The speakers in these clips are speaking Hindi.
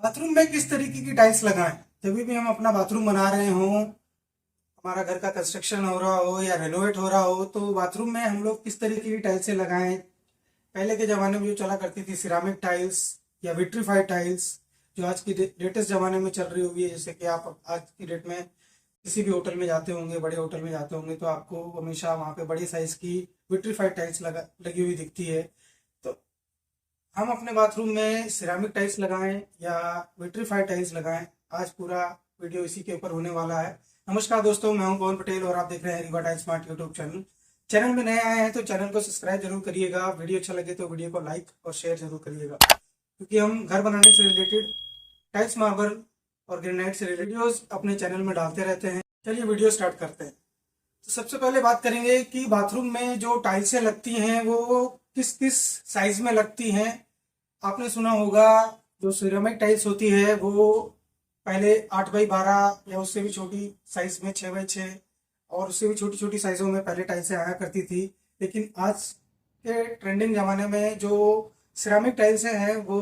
बाथरूम में किस तरीके की टाइल्स लगाएं। जब भी हम अपना बाथरूम बना रहे हों, हमारा घर का कंस्ट्रक्शन हो रहा हो या रेनोवेट हो रहा हो, तो बाथरूम में हम लोग किस तरीके की टाइल्सें लगाएं। पहले के ज़माने में जो चला करती थी सिरामिक टाइल्स या विट्रीफाइड टाइल्स, जो आज की लेटेस्ट ज़माने में चल रही होगी। जैसे कि आप आज की डेट में किसी भी होटल में जाते होंगे, बड़े होटल में जाते होंगे, तो आपको हमेशा वहाँ पे बड़ी साइज़ की विट्रीफाइड टाइल्स लगी हुई दिखती है। तो हम अपने बाथरूम में सिरामिक टाइल्स लगाएं या विट्रीफाइड टाइल्स लगाएं, आज पूरा वीडियो इसी के ऊपर होने वाला है। नमस्कार दोस्तों, मैं हूं पवन पटेल और आप देख रहे हैं Rewa tiles smart YouTube channel. Channel में नए आए हैं तो चैनल को सब्सक्राइब जरूर करिएगा। वीडियो अच्छा लगे तो वीडियो को लाइक और शेयर जरूर करिएगा, क्योंकि हम घर बनाने से रिलेटेड, टाइल्स मार्बल और ग्रेनाइट से रिलेटेड वीडियोस अपने चैनल में डालते रहते हैं। चलिए वीडियो स्टार्ट करते हैं। तो सबसे पहले बात करेंगे कि बाथरूम में जो टाइल्सें लगती हैं वो किस किस साइज में लगती हैं। आपने सुना होगा, जो सिरेमिक टाइल्स होती है वो पहले 8x12 या उससे भी छोटी साइज में 6x6 और उससे भी छोटी छोटी साइजों में पहले टाइल्सें आया करती थी। लेकिन आज के ट्रेंडिंग ज़माने में जो सिरेमिक टाइल्सें हैं वो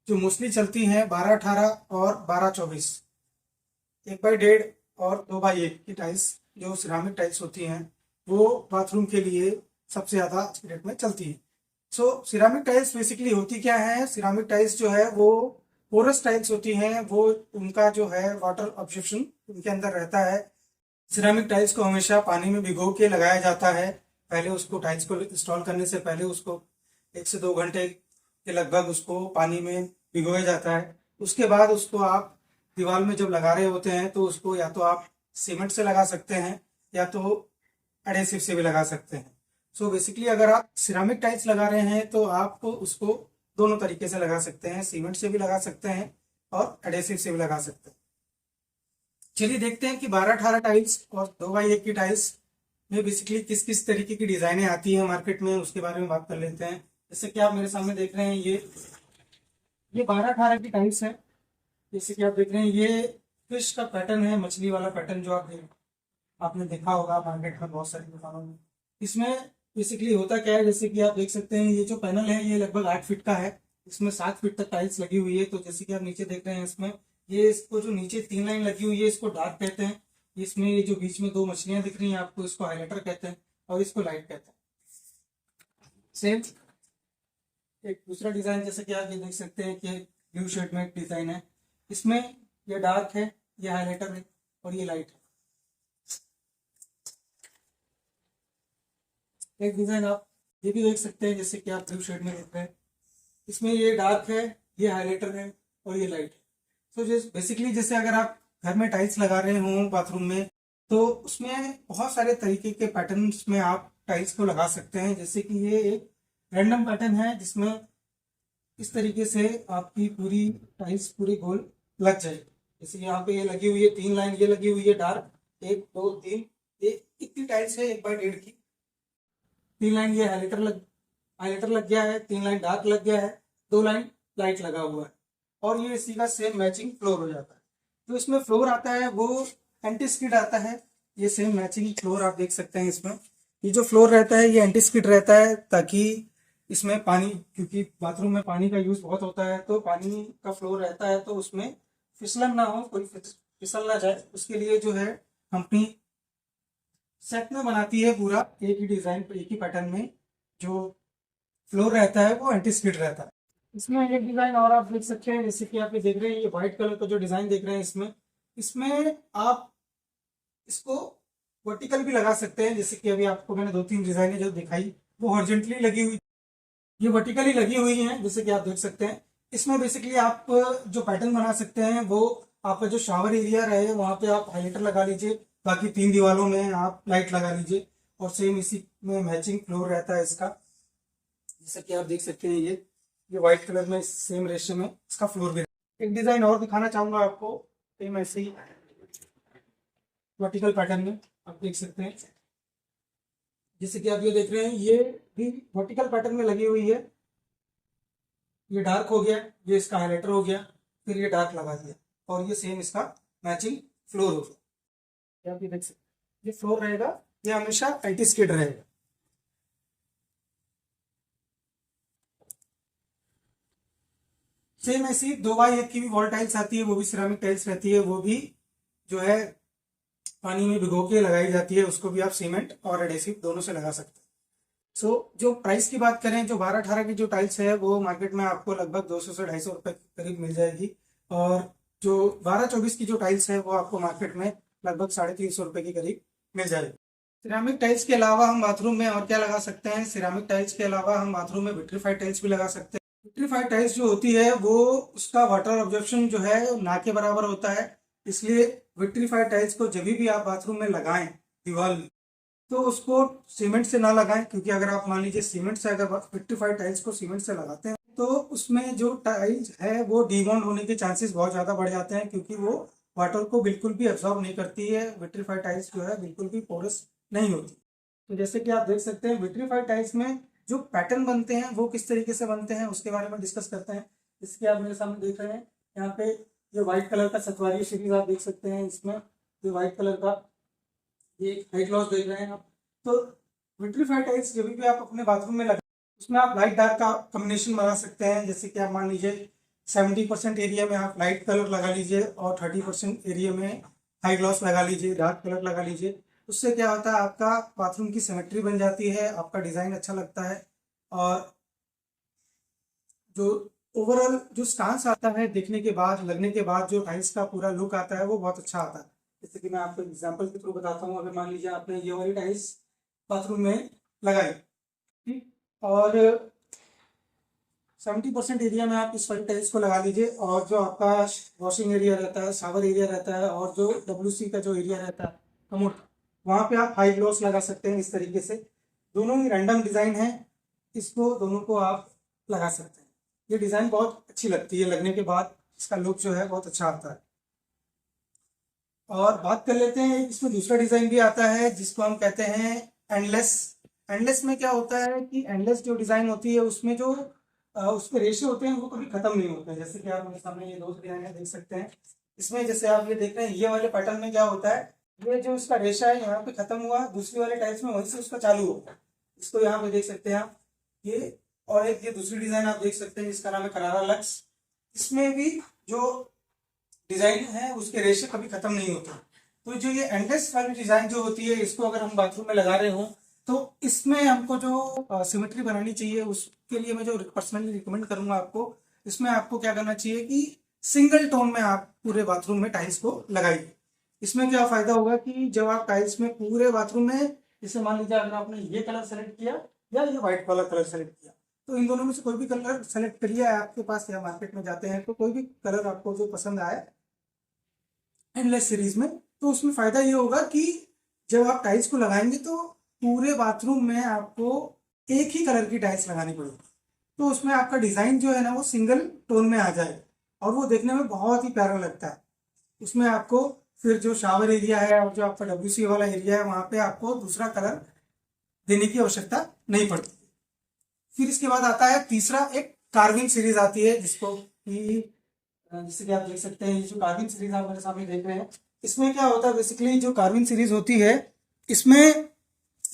जो मोस्टली चलती हैं 12x18 और 12x24, 1x1.5 और 2x1 की टाइल्स, जो सिरामिक टाइल्स होती हैं वो बाथरूम के लिए सबसे ज़्यादा आज की डेट में चलती है। सो सिरामिक टाइल्स बेसिकली होती क्या है। सिरामिक टाइल्स जो है वो पोरस टाइल्स होती हैं, वो उनका जो है वाटर ऑब्जर्प्शन उनके अंदर रहता है। सिरामिक टाइल्स को हमेशा पानी में भिगो के लगाया जाता है। पहले उसको टाइल्स को इंस्टॉल करने से पहले उसको 1 से 2 घंटे के लगभग उसको पानी में भिगोया जाता है। उसके बाद उसको आप दीवार में जब लगा रहे होते हैं तो उसको या तो आप सीमेंट से लगा सकते हैं या तो एडेसिव से भी लगा सकते हैं। सो बेसिकली अगर आप सिरामिक टाइल्स लगा रहे हैं तो आप उसको दोनों तरीके से लगा सकते हैं, सीमेंट से भी लगा सकते हैं और एडेसिव से भी लगा सकते हैं। चलिए देखते हैं कि 12x18 टाइल्स और 2x1 की टाइल्स में बेसिकली किस किस तरीके की डिजाइनें आती हैं मार्केट में, उसके बारे में बात कर लेते हैं। जैसे कि आप मेरे सामने देख रहे हैं, ये 12x18 की टाइल्स है। जैसे कि आप देख रहे हैं, ये फिश का पैटर्न है, मछली वाला पैटर्न जो आपने देखा होगा मार्केट में बहुत सारी दुकानों में। इसमें बेसिकली होता क्या है, जैसे कि आप देख सकते हैं, ये जो पैनल है ये लगभग 8 फीट का है। इसमें 7 फीट तक टाइल्स लगी हुई है। तो जैसे कि आप नीचे देख रहे हैं, इसमें ये इसको जो नीचे 3 लाइन लगी हुई है इसको डार्क कहते हैं। इसमें ये जो बीच में 2 मछलियां दिख रही हैं आपको, इसको हाईलाइटर कहते हैं और इसको लाइट कहते हैं। सेम एक दूसरा डिजाइन, जैसे कि आप ये देख सकते हैं कि ब्लू शेड में एक डिजाइन है। इसमें ये डार्क है, ये हाईलाइटर है और ये लाइट है। एक डिजाइन आप ये भी देख सकते हैं, जैसे कि आप ब्लू शेड में देख रहे हैं। इसमें ये डार्क है, ये हाईलाइटर है और ये लाइट है। सो जैसे बेसिकली जैसे अगर आप घर में टाइल्स लगा रहे हो बाथरूम में, तो उसमें बहुत सारे तरीके के पैटर्न्स में आप टाइल्स को लगा सकते हैं। जैसे कि ये एक रैंडम पैटर्न है जिसमें इस तरीके से आपकी पूरी टाइल्स पूरी गोल लग जाएगी। जैसे यहाँ पे ये लगी हुई है 3 लाइन, ये लगी हुई है डार्क, 1 2 3, ये इतनी टाइल्स है 1x1.5 की। 3 लाइन ये हाईलाइटर लग गया है, 3 लाइन डार्क लग गया है, 2 लाइन लाइट लगा हुआ है और ये इसी का सेम मैचिंग फ्लोर हो जाता है। जो इसमें फ्लोर आता है वो एंटी स्किड आता है। ये सेम मैचिंग फ्लोर आप देख सकते हैं। इसमें ये जो फ्लोर रहता है ये एंटी स्किड रहता है, ताकि इसमें पानी, क्योंकि बाथरूम में पानी का यूज बहुत होता है, तो पानी का फ्लोर रहता है तो उसमें फिसलन ना हो, कोई फिसल ना जाए, उसके लिए जो है कंपनी सेट में बनाती है पूरा एक ही डिजाइन, एक ही पैटर्न में जो फ्लोर रहता है वो एंटी स्किड रहता है। इसमें एक डिजाइन और आप देख सकते हैं, जैसे कि आप ये देख रहे हैं, ये व्हाइट कलर का जो डिजाइन देख रहे हैं, इसमें आप इसको वर्टिकल भी लगा सकते हैं। जैसे कि अभी आपको मैंने 2 3 डिजाइनें जो दिखाई वो हॉरिजॉन्टली लगी हुई, ये वर्टिकली लगी हुई हैं, जैसे कि आप देख सकते हैं। इसमें बेसिकली आप जो पैटर्न बना सकते हैं वो आपका जो शावर एरिया रहे वहां पे आप हाईलाइटर लगा लीजिए, बाकी 3 दीवारों में आप लाइट लगा लीजिए और सेम इसी में मैचिंग फ्लोर रहता है इसका। जैसे कि आप देख सकते हैं, ये व्हाइट कलर में सेम रेशियो में इसका फ्लोर भी एक डिजाइन और दिखाना चाहूंगा आपको, सेम ऐसे ही वर्टिकल पैटर्न में आप देख सकते हैं। जैसे कि आप ये देख रहे हैं, ये भी वर्टिकल पैटर्न में लगी हुई है। ये डार्क हो गया, ये इसका हाईलाइटर हो गया, फिर ये डार्क लगा दिया और ये सेम इसका मैचिंग फ्लोर हो गया। ये आप ये देख सकते हैं, ये फ्लोर रहेगा, ये हमेशा एंटी स्किड रहेगा। सेम ऐसी 2x1 की भी वॉल टाइल्स आती है, वो भी सिरामिक टाइल्स रहती है, वो भी जो है पानी में भिगो के लगाई जाती है, उसको भी आप सीमेंट और एडेसिव दोनों से लगा सकते हैं। जो प्राइस की बात करें, जो 12-18 की जो टाइल्स है वो मार्केट में आपको लगभग 200 से 250 रुपए के करीब मिल जाएगी, और जो 12-24 की जो टाइल्स है वो आपको मार्केट में लगभग 350 रुपए के करीब मिल जाएगी। सिरामिक टाइल्स के अलावा हम बाथरूम में और क्या लगा सकते हैं? सिरामिक टाइल्स के अलावा हम बाथरूम में विट्रीफाइड टाइल्स भी लगा सकते हैं। विट्रीफाइड टाइल्स जो होती है वो उसका वाटर ऑब्जॉर्प्शन जो है ना के बराबर होता है, इसलिए विट्रीफाइड टाइल्स को जब भी आप बाथरूम में लगाएं दीवार में, तो उसको सीमेंट से ना लगाएं, क्योंकि अगर आप मान लीजिए सीमेंट से अगर विट्रीफाइड टाइल्स को सीमेंट से लगाते हैं तो उसमें जो टाइल्स है वो डीबॉन्ड होने के चांसेस बहुत ज़्यादा बढ़ जाते हैं, क्योंकि वो वाटर को बिल्कुल भी एब्जॉर्ब नहीं करती है। विट्रीफाइड टाइल्स जो है बिल्कुल भी पोरस नहीं होती। तो जैसे कि आप देख सकते हैं विट्रीफाइड टाइल्स में जो पैटर्न बनते हैं वो किस तरीके से बनते हैं उसके बारे में डिस्कस करते हैं। इसके आप मेरे सामने देख रहे हैं, यहाँ पे जो व्हाइट कलर का सतवारी सीरीज आप देख सकते हैं, इसमें जो व्हाइट कलर का ये हाई ग्लॉस देख रहे हैं आप। तो विट्रीफाइड टाइल्स जब भी आप अपने बाथरूम में लगाएं, उसमें आप लाइट डार्क का कॉम्बिनेशन बना सकते हैं। जैसे कि आप मान लीजिए 70% एरिया में आप लाइट कलर लगा लीजिए और 30% एरिया में हाई ग्लॉस लगा लीजिए, डार्क कलर लगा लीजिए। उससे क्या होता है, आपका बाथरूम की सिमेट्री बन जाती है, आपका डिज़ाइन अच्छा लगता है, और जो ओवरऑल जो स्टांस आता है देखने के बाद, लगने के बाद जो टाइल्स का पूरा लुक आता है वो बहुत अच्छा आता है। जैसे कि मैं आपको एग्जांपल के थ्रू बताता हूँ। अगर मान लीजिए आपने ये वाली टाइल्स बाथरूम में लगाई, ठीक, और 70% एरिया में आप इस वाली टाइल्स को लगा लीजिए, और जो आपका वॉशिंग एरिया रहता है, शावर एरिया रहता है, और जो WC का जो एरिया रहता है कमोड, वहाँ पे आप हाई ग्लॉस लगा सकते हैं इस तरीके से। दोनों ही रैंडम डिज़ाइन है, इसको दोनों को आप लगा सकते हैं। ये डिज़ाइन बहुत अच्छी लगती है, लगने के बाद इसका लुक जो है बहुत अच्छा आता है। और बात कर लेते हैं, इसमें दूसरा डिज़ाइन भी आता है जिसको हम कहते हैं एंडलेस। एंडलेस में क्या होता है कि एंडलेस जो डिज़ाइन होती है उसमें जो उसके रेशे होते हैं वो कभी खत्म नहीं होते हैं। जैसे कि आप मेरे सामने ये दो डिजाइन देख सकते हैं, इसमें जैसे आप ये देख रहे हैं, ये वाले पैटर्न में क्या होता है, ये जो इसका रेशा है यहाँ पे खत्म हुआ, दूसरी वाले टाइल्स में वहीं से उसका चालू होगा। इसको यहाँ पे देख सकते हैं आप ये, और एक ये दूसरी डिजाइन आप देख सकते हैं जिसका नाम है करारा लक्स। इसमें भी जो डिजाइन है उसके रेशे कभी खत्म नहीं होते। तो जो ये एंडलेस वाली डिजाइन जो होती है, इसको अगर हम बाथरूम में लगा रहे हो तो इसमें हमको जो सिमेट्री बनानी चाहिए, उसके लिए मैं जो पर्सनली रिकमेंड करूंगा आपको, इसमें आपको क्या करना चाहिए कि सिंगल टोन में आप पूरे बाथरूम में टाइल्स को लगाइए। इसमें क्या फायदा होगा कि जब आप टाइल्स में पूरे बाथरूम में, जैसे मान लीजिए अगर आपने ये कलर सेलेक्ट किया या ये व्हाइट वाला कलर सेलेक्ट किया, तो इन दोनों में से कोई भी कलर सेलेक्ट करिए आपके पास, या मार्केट में जाते हैं तो कोई भी कलर आपको जो पसंद आए एंडलेस सीरीज में, तो उसमें फायदा ये होगा कि जब आप टाइल्स को लगाएंगे तो पूरे बाथरूम में आपको एक ही कलर की टाइल्स लगानी पड़ेगी, तो उसमें आपका डिजाइन जो है ना वो सिंगल टोन में आ जाए और वो देखने में बहुत ही प्यारा लगता है। उसमें आपको फिर जो शावर एरिया है और जो आपका WC वाला एरिया है वहां पे आपको दूसरा कलर देने की आवश्यकता नहीं पड़ती। फिर इसके बाद आता है तीसरा, एक कार्विंग सीरीज आती है जिसको कि जैसे कि आप देख सकते हैं, ये जो कार्विंग सीरीज आप मेरे सामने देख रहे हैं, इसमें क्या होता है बेसिकली, जो कार्विंग सीरीज होती है इसमें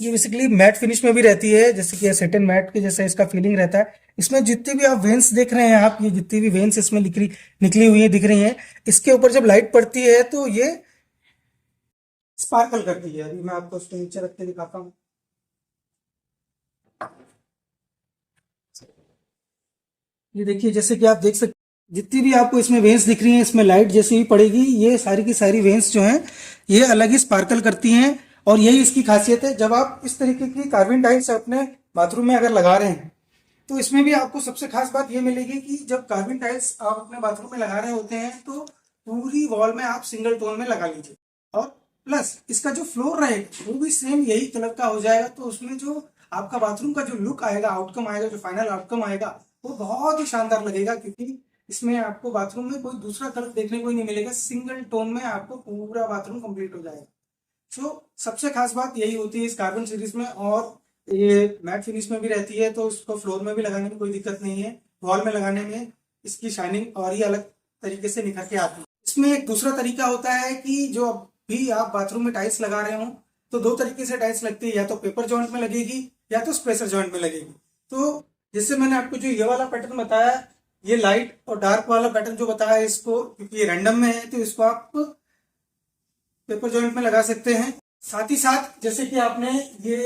ये बेसिकली मैट फिनिश में भी रहती है, जैसे कि सेटन मैट के जैसा इसका फीलिंग रहता है। इसमें जितनी भी आप वेन्स देख रहे हैं, आप ये जितनी भी वेन्स इसमें निकली हुई है दिख रही हैं, इसके ऊपर जब लाइट पड़ती है तो ये स्पार्कल करती है। अभी मैं आपको उसको नीचे रख के दिखाता हूँ। ये देखिए, जैसे कि आप देख सकते, जितनी भी आपको इसमें वेन्स दिख रही हैं, इसमें लाइट जैसे ही पड़ेगी ये सारी की सारी वेन्स जो हैं ये अलग ही स्पार्कल करती हैं, और यही इसकी खासियत है। जब आप इस तरीके की कार्विंग टाइल्स अपने बाथरूम में अगर लगा रहे हैं तो इसमें भी आपको सबसे खास बात ये मिलेगी कि जब कार्विंग टाइल्स आप अपने बाथरूम में लगा रहे होते हैं तो पूरी वॉल में आप सिंगल टोन में लगा लीजिए, और प्लस इसका जो फ्लोर रहेगा वो भी सेम यही कलर का हो जाएगा। तो उसमें जो आपका बाथरूम का जो लुक आएगा, आउटकम आएगा, जो फाइनल आउटकम आएगा वो बहुत ही शानदार लगेगा, क्योंकि इसमें आपको बाथरूम में कोई दूसरा कलर देखने को ही नहीं मिलेगा, सिंगल टोन में आपको पूरा बाथरूम कंप्लीट हो जाएगा। सो सबसे खास बात यही होती है इस कार्बन सीरीज में, और ये मैट फिनिश में भी रहती है तो उसको फ्लोर में भी लगाने में कोई दिक्कत नहीं है, वॉल में लगाने में इसकी शाइनिंग और ही अलग तरीके से निखर के आती है। इसमें एक दूसरा तरीका होता है कि जो भी आप बाथरूम में टाइल्स लगा रहे हो तो दो तरीके से टाइल्स लगती है, या तो पेपर जॉइंट में लगेगी या तो स्पेसर जॉइंट में लगेगी। तो जैसे मैंने आपको जो ये वाला पैटर्न बताया, ये लाइट और डार्क वाला पैटर्न जो बताया है इसको, क्योंकि ये रैंडम में है, तो इसको आप पेपर जॉइंट में लगा सकते हैं। साथ ही साथ जैसे कि आपने ये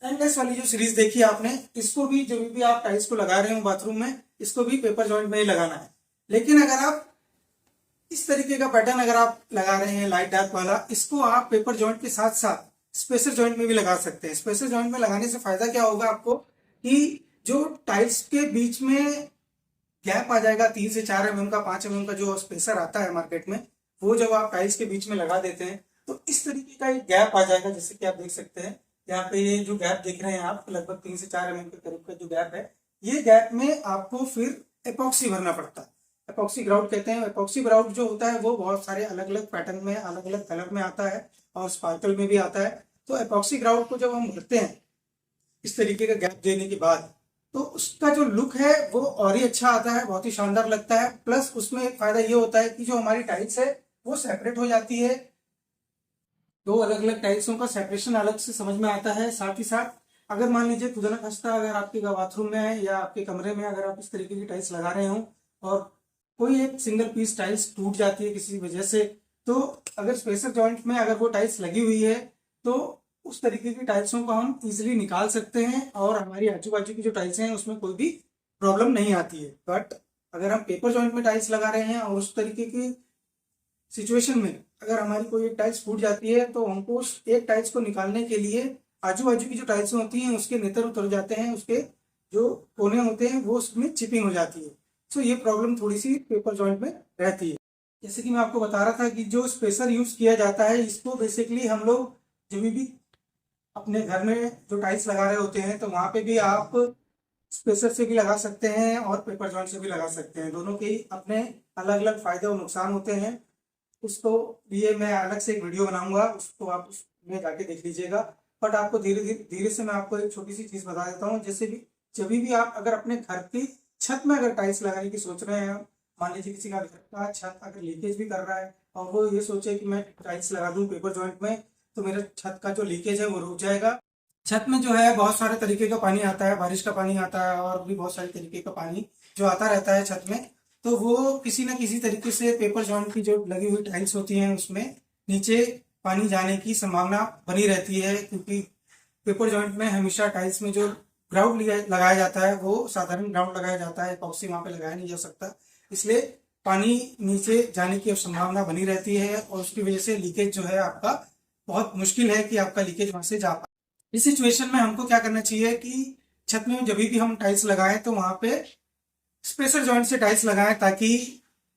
एंडलेस वाली जो सीरीज देखी है आपने, इसको भी जब भी आप टाइल्स को लगा रहे हो बाथरूम में, इसको भी पेपर जॉइंट में ही लगाना है। लेकिन अगर आप इस तरीके का पैटर्न अगर आप लगा रहे हैं लाइट डार्क वाला, इसको आप पेपर जॉइंट के साथ साथ स्पेसर जॉइंट में भी लगा सकते हैं। स्पेसर जॉइंट में लगाने से फायदा क्या होगा आपको कि जो टाइल्स के बीच में गैप आ जाएगा 3 से 4 mm का, 5 mm का जो स्पेसर आता है मार्केट में, वो जब आप टाइल्स के बीच में लगा देते हैं तो इस तरीके का एक गैप आ जाएगा। जैसे कि आप देख सकते हैं यहाँ पे ये जो गैप देख रहे हैं आप, लगभग 3 से 4 mm के करीब का जो गैप है, ये गैप में आपको फिर एपॉक्सी भरना पड़ता है। एपॉक्सी ग्राउट कहते हैं। एपॉक्सी ग्राउट जो होता है वो बहुत सारे अलग अलग पैटर्न में, अलग अलग कलर में आता है और स्पार्कल में भी आता है। तो एपॉक्सी ग्राउट को जब हम भरते हैं इस तरीके का गैप देने के बाद, तो उसका जो लुक है वो और ही अच्छा आता है, बहुत ही शानदार लगता है। प्लस उसमें एक फायदा ये होता है कि जो हमारी टाइल्स है वो सेपरेट हो जाती है, दो अलग अलग टाइल्सों का सेपरेशन अलग से समझ में आता है। साथ ही साथ अगर मान लीजिए खुदा न खास्ता अगर आपके बाथरूम में है या आपके कमरे में अगर आप इस तरीके की टाइल्स लगा रहे हो और कोई एक सिंगल पीस टाइल्स टूट जाती है किसी वजह से, तो अगर स्पेसर जॉइंट में अगर वो टाइल्स लगी हुई है तो उस तरीके की टाइल्सों को हम इजीली निकाल सकते हैं और हमारी आजू बाजू की जो टाइल्स हैं उसमें कोई भी प्रॉब्लम नहीं आती है। बट अगर हम पेपर जॉइंट में टाइल्स लगा रहे हैं और उस तरीके की सिचुएशन में अगर हमारी कोई एक टाइल्स फूट जाती है तो हमको उस एक टाइल्स को निकालने के लिए आजू बाजू की जो टाइल्स होती हैं उसके नेतर उतर जाते हैं, उसके जो कोने होते हैं वो उसमें चिपिंग हो जाती है। सो ये प्रॉब्लम थोड़ी सी पेपर जॉइंट में रहती है। जैसे कि मैं आपको बता रहा था कि जो स्पेसर यूज किया जाता है इसको बेसिकली हम लोग जब भी अपने घर में जो टाइल्स लगा रहे होते हैं तो वहां पे भी आप स्पेसर से भी लगा सकते हैं और पेपर जॉइंट से भी लगा सकते हैं। दोनों के ही अपने अलग अलग फायदे और नुकसान होते हैं। उसको लिए मैं अलग से एक वीडियो बनाऊंगा, उसको आप उसमें जाके देख लीजिएगा। बट आपको धीरे धीरे धीरे से मैं आपको एक छोटी सी चीज बता देता हूँ। जैसे भी जब भी आप अगर अपने घर की छत में अगर टाइल्स लगाने की सोच रहे हैं, मान लीजिए किसी का घर का छत अगर लीकेज भी कर रहा है और वो ये सोचे कि मैं टाइल्स लगा दूं पेपर जॉइंट में तो मेरा छत का जो लीकेज है वो रुक जाएगा। छत में जो है बहुत सारे तरीके का पानी आता है, बारिश का पानी आता है और भी बहुत सारे तरीके का पानी जो आता रहता है छत में, तो वो किसी न किसी तरीके से पेपर जॉइंट की जो लगी हुई टाइल्स होती हैं उसमें नीचे पानी जाने की संभावना बनी रहती है। क्योंकि पेपर जॉइंट में हमेशा टाइल्स में जो ग्राउंड लगाया जाता है वो साधारण ग्राउंड लगाया जाता है, एपॉक्सी वहां पे लगाया नहीं जा सकता, इसलिए पानी नीचे जाने की संभावना बनी रहती है और उसकी वजह से लीकेज जो है आपका बहुत मुश्किल है कि आपका लीकेज वहां से जा पाए। इस सिचुएशन में हमको क्या करना चाहिए कि छत में जब भी हम टाइल्स लगाएं तो वहां पे स्पेसर जॉइंट से टाइल्स लगाएं ताकि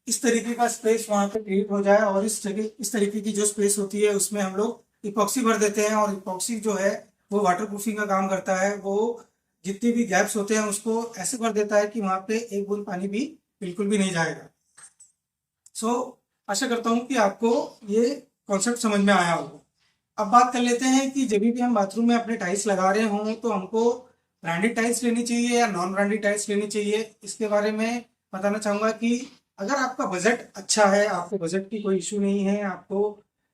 इस तरीके का स्पेस वहां पे क्रिएट हो जाए। और इस तरीके की जो स्पेस होती है उसमें हम लोग इपॉक्सी भर देते हैं और इपॉक्सी जो है वो वाटर प्रूफिंग का काम करता है। वो जितने भी गैप्स होते हैं उसको ऐसे भर देता है कि वहां पे एक बूंद पानी भी बिल्कुल भी नहीं जाएगा। सो आशा करता हूँ कि आपको ये कॉन्सेप्ट समझ में आया होगा। अब बात कर लेते हैं कि जब भी हम बाथरूम में अपने टाइल्स लगा रहे हों तो हमको ब्रांडेड टाइल्स लेनी चाहिए या नॉन ब्रांडेड टाइल्स लेनी चाहिए, इसके बारे में बताना चाहूँगा कि अगर आपका बजट अच्छा है, आपको बजट की कोई इशू नहीं है, आपको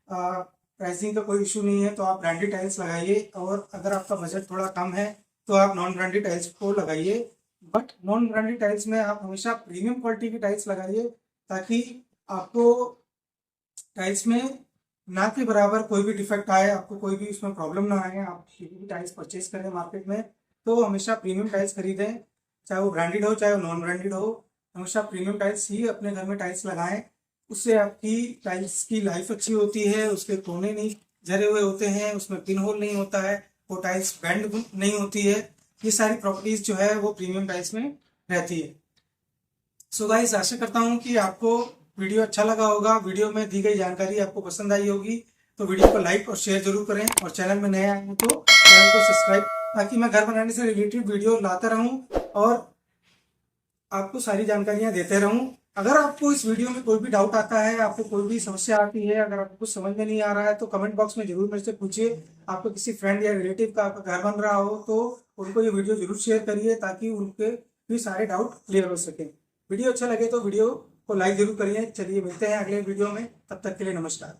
प्राइसिंग का कोई इशू नहीं है, तो आप ब्रांडेड टाइल्स लगाइए। और अगर आपका बजट थोड़ा कम है तो आप नॉन ब्रांडेड टाइल्स को लगाइए। बट नॉन ब्रांडेड टाइल्स में आप हमेशा प्रीमियम क्वालिटी की टाइल्स लगाइए ताकि आपको टाइल्स में ना के बराबर कोई भी डिफेक्ट आए, आपको कोई भी उसमें प्रॉब्लम ना आए। आप किसी भी टाइल्स परचेज करें मार्केट में तो हमेशा प्रीमियम टाइल्स खरीदें, चाहे वो ब्रांडेड हो चाहे वो नॉन ब्रांडेड हो। हमेशा प्रीमियम टाइल्स ही अपने घर में टाइल्स लगाएं, उससे आपकी टाइल्स की लाइफ अच्छी होती है, उसके कोने नहीं झरे हुए होते हैं, उसमें पिन होल नहीं होता है, वो टाइल्स बेंड नहीं होती है। ये सारी प्रॉपर्टीज जो है वो प्रीमियम टाइल्स में रहती है। सो गाइस, आशा करता हूँ कि आपको वीडियो अच्छा लगा होगा, वीडियो में दी गई जानकारी आपको पसंद आई होगी। तो वीडियो को लाइक और शेयर जरूर करें और चैनल में नए आए हैं तो चैनल को सब्सक्राइब, ताकि मैं घर बनाने से रिलेटेड वीडियो लाता रहूं और आपको सारी जानकारियां देते रहूं। अगर आपको इस वीडियो में कोई भी डाउट आता है, आपको कोई भी समस्या आती है, अगर आपको कुछ समझ में नहीं आ रहा है तो कमेंट बॉक्स में जरूर मेरे से पूछिए। आपको किसी फ्रेंड या रिलेटिव का आपका घर बन रहा हो तो उनको ये वीडियो जरूर शेयर करिए ताकि उनके भी सारे डाउट क्लियर हो सके। वीडियो अच्छा लगे तो वीडियो को लाइक जरूर करिए। चलिए मिलते हैं अगले वीडियो में, तब तक के लिए नमस्कार।